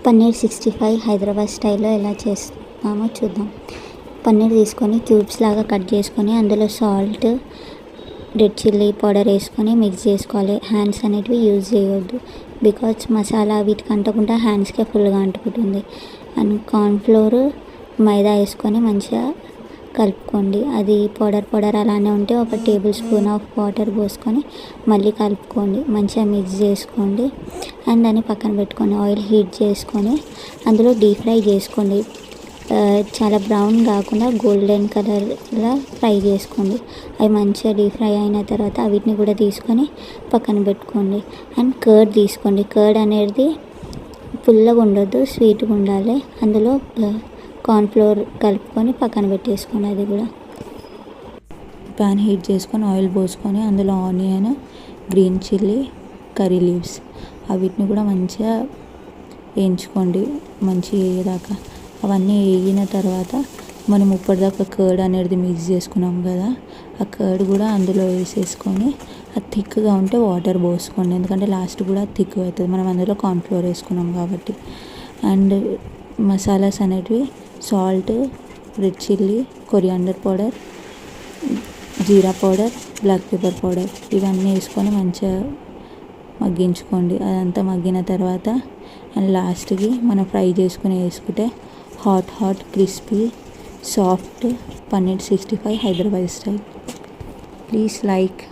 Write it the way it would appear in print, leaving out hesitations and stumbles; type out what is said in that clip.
పన్నీర్ 65 హైదరాబాద్ స్టైల్లో ఎలా చేస్తామో చూద్దాం. పన్నీర్ తీసుకొని క్యూబ్స్ లాగా కట్ చేసుకొని అందులో సాల్ట్, రెడ్ చిల్లీ పౌడర్ వేసుకొని మిక్స్ చేసుకోవాలి. హ్యాండ్స్ అనేటివి యూజ్ చేయొద్దు, బికాజ్ మసాలా వీటికి అంటకుండా హ్యాండ్స్కే ఫుల్గా అంటుకుంటుంది. అండ్ కార్న్ఫ్లోర్, మైదా వేసుకొని మంచిగా కలుపుకోండి. అది పౌడర్ అలానే ఉంటే ఒక టేబుల్ స్పూన్ ఆఫ్ వాటర్ పోసుకొని మళ్ళీ కలుపుకోండి. మంచిగా మిక్స్ చేసుకోండి అండ్ దాన్ని పక్కన పెట్టుకొని ఆయిల్ హీట్ చేసుకొని అందులో డీప్ ఫ్రై చేసుకోండి. చాలా బ్రౌన్ కాకుండా గోల్డెన్ కలర్లా ఫ్రై చేసుకోండి. అవి మంచిగా డీప్ ఫ్రై అయిన తర్వాత వీటిని కూడా తీసుకొని పక్కన పెట్టుకోండి. అండ్ కర్డ్ తీసుకోండి. కర్డ్ అనేది పుల్లగా ఉండొద్దు, స్వీట్గా ఉండాలి. అందులో కార్న్ఫ్లోర్ కలుపుకొని పక్కన పెట్టేసుకోండి. అది కూడా ప్యాన్ హీట్ చేసుకొని ఆయిల్ పోసుకొని అందులో onion, green chilli, curry leaves వీటిని కూడా మంచిగా వేయించుకోండి, మంచిగా వేయేదాకా. అవన్నీ వేగిన తర్వాత మనం ఇప్పటిదాకా కర్డ్ అనేది మిక్స్ చేసుకున్నాం కదా, ఆ కర్డ్ కూడా అందులో వేసేసుకొని అది థిక్గా ఉంటే వాటర్ పోసుకోండి, ఎందుకంటే లాస్ట్ కూడా థిక్ అవుతుంది, మనం అందులో కార్న్ఫ్లోర్ వేసుకున్నాం కాబట్టి. అండ్ మసాలాస్ అనేటివి salt, red chilli, coriander powder, jeera powder, black pepper powder ఇవన్నీ వేసుకొని మంచిగా మగ్గించుకోండి. అదంతా మగ్గిన తర్వాత అండ్ లాస్ట్కి మనం ఫ్రై చేసుకుని వేసుకుంటే hot crispy soft paneer 65 Hyderabad style. Please like.